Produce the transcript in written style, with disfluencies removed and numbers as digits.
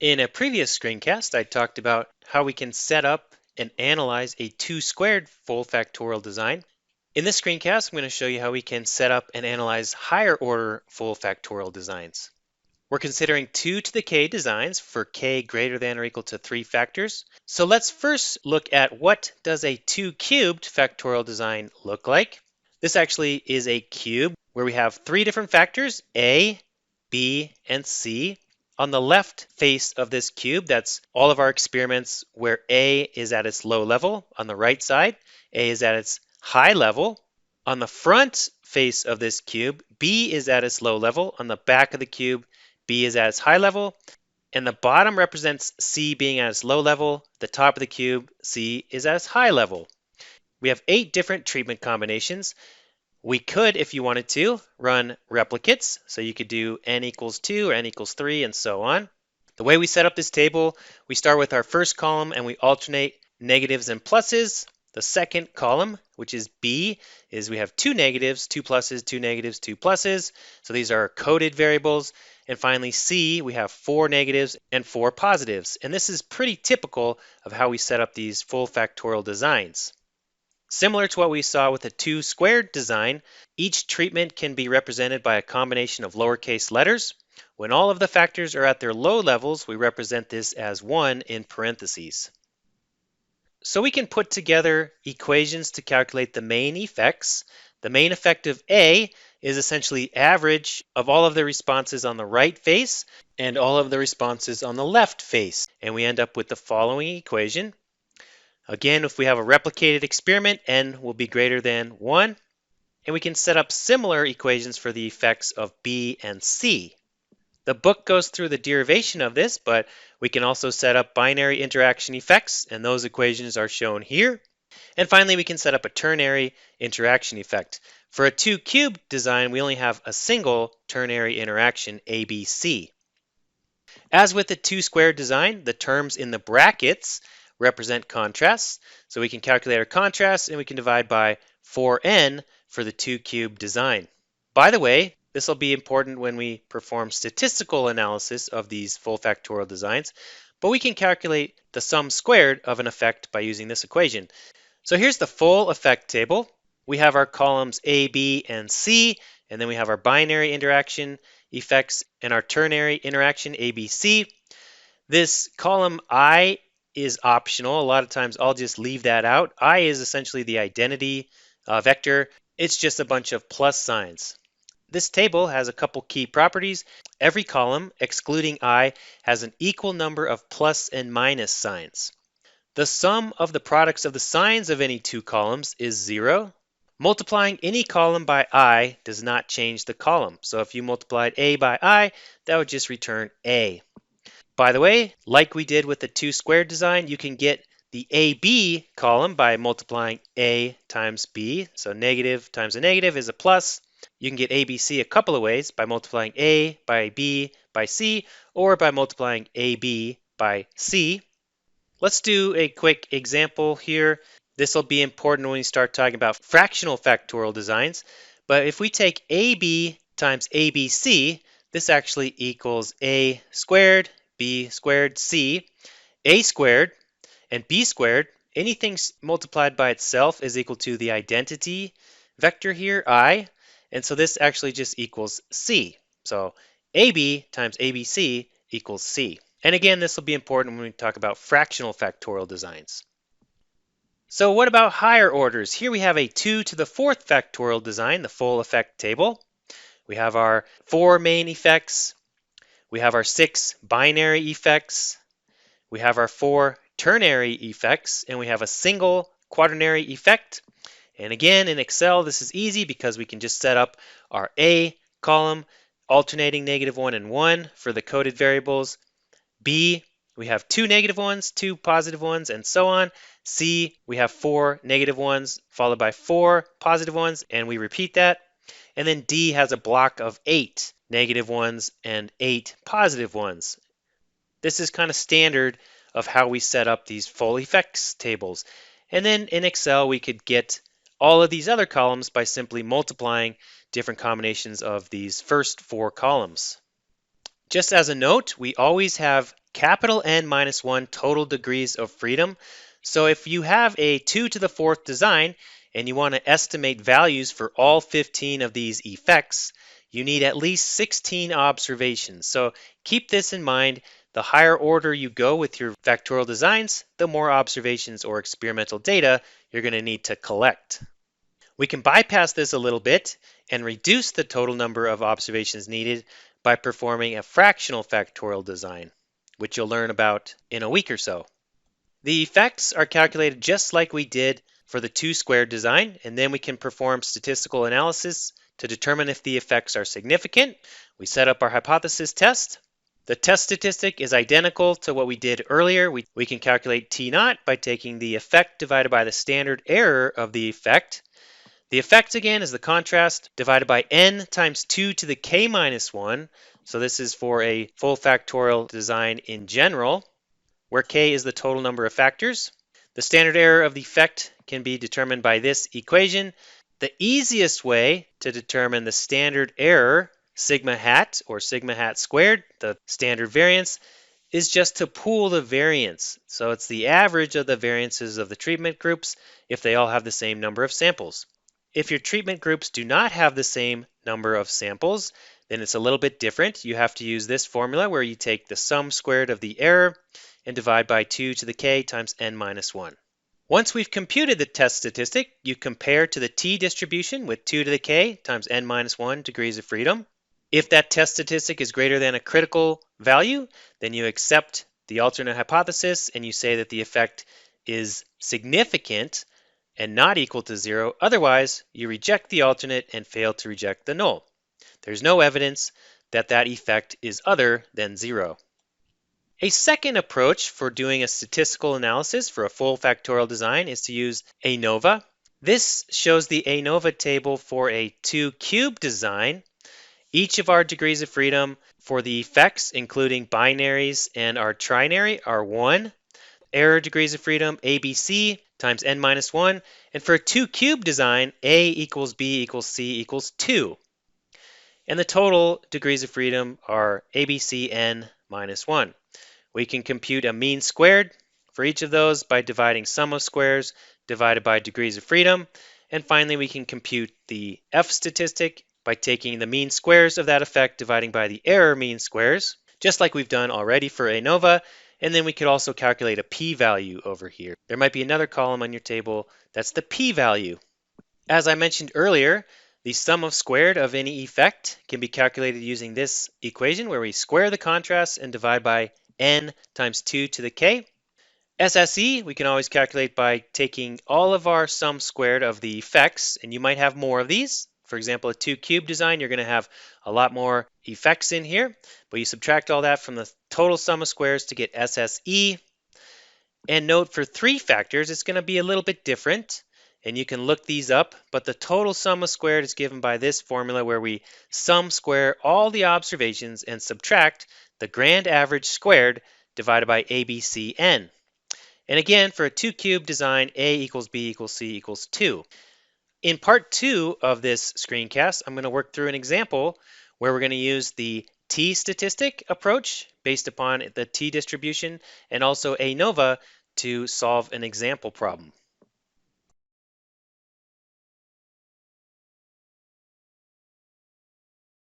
In a previous screencast, I talked about how we can set up and analyze a 2 squared full factorial design. In this screencast, I'm going to show you how we can set up and analyze higher order full factorial designs. We're considering 2 to the k designs for k greater than or equal to 3 factors. So let's first look at what does a 2 cubed factorial design look like. This actually is a cube where we have 3 different factors, a, b, and c. On the left face of this cube, that's all of our experiments where A is at its low level. On the right side, A is at its high level. On the front face of this cube, B is at its low level. On the back of the cube, B is at its high level. And the bottom represents C being at its low level. The top of the cube, C is at its high level. We have 8 different treatment combinations. We could, if you wanted to, run replicates. So you could do n equals 2 or n equals 3 and so on. The way we set up this table, we start with our first column and we alternate negatives and pluses. The second column, which is B, is we have 2 negatives, 2 pluses, 2 negatives, 2 pluses. So these are coded variables. And finally, C, we have 4 negatives and 4 positives. And this is pretty typical of how we set up these full factorial designs. Similar to what we saw with the 2 squared design, each treatment can be represented by a combination of lowercase letters. When all of the factors are at their low levels, we represent this as 1 in parentheses. So we can put together equations to calculate the main effects. The main effect of A is essentially average of all of the responses on the right face and all of the responses on the left face. And we end up with the following equation. Again, if we have a replicated experiment, n will be greater than 1. And we can set up similar equations for the effects of B and C. The book goes through the derivation of this, but we can also set up binary interaction effects, and those equations are shown here. And finally, we can set up a ternary interaction effect. For a 2 cubed design, we only have a single ternary interaction, ABC. As with the 2 squared design, the terms in the brackets represent contrasts. So we can calculate our contrast and we can divide by 4n for the 2 cubed design. By the way, this will be important when we perform statistical analysis of these full factorial designs, but we can calculate the sum squared of an effect by using this equation. So here's the full effect table. We have our columns A, B, and C, and then we have our binary interaction effects and our ternary interaction ABC. This column I is optional. A lot of times I'll just leave that out. I is essentially the identity vector. It's just a bunch of plus signs. This table has a couple key properties. Every column, excluding I, has an equal number of plus and minus signs. The sum of the products of the signs of any 2 columns is 0. Multiplying any column by I does not change the column. So if you multiplied A by I, that would just return A. By the way, like we did with the 2 squared design, you can get the AB column by multiplying A times B. So negative times a negative is a plus. You can get ABC a couple of ways, by multiplying A by B by C, or by multiplying AB by C. Let's do a quick example here. This will be important when we start talking about fractional factorial designs. But if we take AB times ABC, this actually equals A squared, B squared, C. A squared and B squared, anything multiplied by itself is equal to the identity vector here, I. And so this actually just equals C. So AB times ABC equals C. And again, this will be important when we talk about fractional factorial designs. So what about higher orders? Here we have a 2 to the 4th factorial design, the full effect table. We have our 4 main effects. We have our 6 binary effects. We have our 4 ternary effects, and we have a single quaternary effect. And again, in Excel, this is easy because we can just set up our A column, alternating -1 and 1 for the coded variables. B, we have 2 negative ones, 2 positive ones, and so on. C, we have 4 negative ones followed by 4 positive ones, and we repeat that. And then D has a block of 8 negative ones and 8 positive ones. This is kind of standard of how we set up these full effects tables. And then in Excel, we could get all of these other columns by simply multiplying different combinations of these first 4 columns. Just as a note, we always have capital N minus 1 total degrees of freedom. So if you have a 2 to the 4th design and you want to estimate values for all 15 of these effects, you need at least 16 observations. So keep this in mind. The higher order you go with your factorial designs, the more observations or experimental data you're going to need to collect. We can bypass this a little bit and reduce the total number of observations needed by performing a fractional factorial design, which you'll learn about in a week or so. The effects are calculated just like we did for the 2 squared design, and then we can perform statistical analysis to determine if the effects are significant. We set up our hypothesis test. The test statistic is identical to what we did earlier. We can calculate T naught by taking the effect divided by the standard error of the effect. The effect again is the contrast divided by n times 2 to the k minus 1. So this is for a full factorial design in general, where k is the total number of factors. The standard error of the effect can be determined by this equation. The easiest way to determine the standard error, sigma hat or sigma hat squared, the standard variance, is just to pool the variance. So it's the average of the variances of the treatment groups if they all have the same number of samples. If your treatment groups do not have the same number of samples, then it's a little bit different. You have to use this formula where you take the sum squared of the error and divide by 2 to the k times n minus 1. Once we've computed the test statistic, you compare to the t distribution with 2 to the k times n minus 1 degrees of freedom. If that test statistic is greater than a critical value, then you accept the alternate hypothesis and you say that the effect is significant and not equal to 0. Otherwise, you reject the alternate and fail to reject the null. There's no evidence that that effect is other than 0. A second approach for doing a statistical analysis for a full factorial design is to use ANOVA. This shows the ANOVA table for a 2 cube design. Each of our degrees of freedom for the effects, including binaries and our trinary, are 1. Error degrees of freedom, ABC times n minus 1. And for a 2 cube design, A equals B equals C equals 2. And the total degrees of freedom are ABC n minus 1. We can compute a mean squared for each of those by dividing sum of squares divided by degrees of freedom. And finally, we can compute the F statistic by taking the mean squares of that effect dividing by the error mean squares, just like we've done already for ANOVA. And then we could also calculate a p-value over here. There might be another column on your table that's the p-value. As I mentioned earlier, the sum of squared of any effect can be calculated using this equation where we square the contrast and divide by n times 2 to the k. SSE we can always calculate by taking all of our sum squared of the effects, and you might have more of these. For example, a 2 cube design, you're going to have a lot more effects in here, but you subtract all that from the total sum of squares to get SSE. And note for 3 factors, it's going to be a little bit different, and you can look these up, but the total sum of squared is given by this formula where we sum square all the observations and subtract the grand average squared divided by ABCN. And again, for a 2 cube design, A equals B equals C equals 2. In part 2 of this screencast, I'm going to work through an example where we're going to use the t statistic approach based upon the t distribution and also ANOVA to solve an example problem.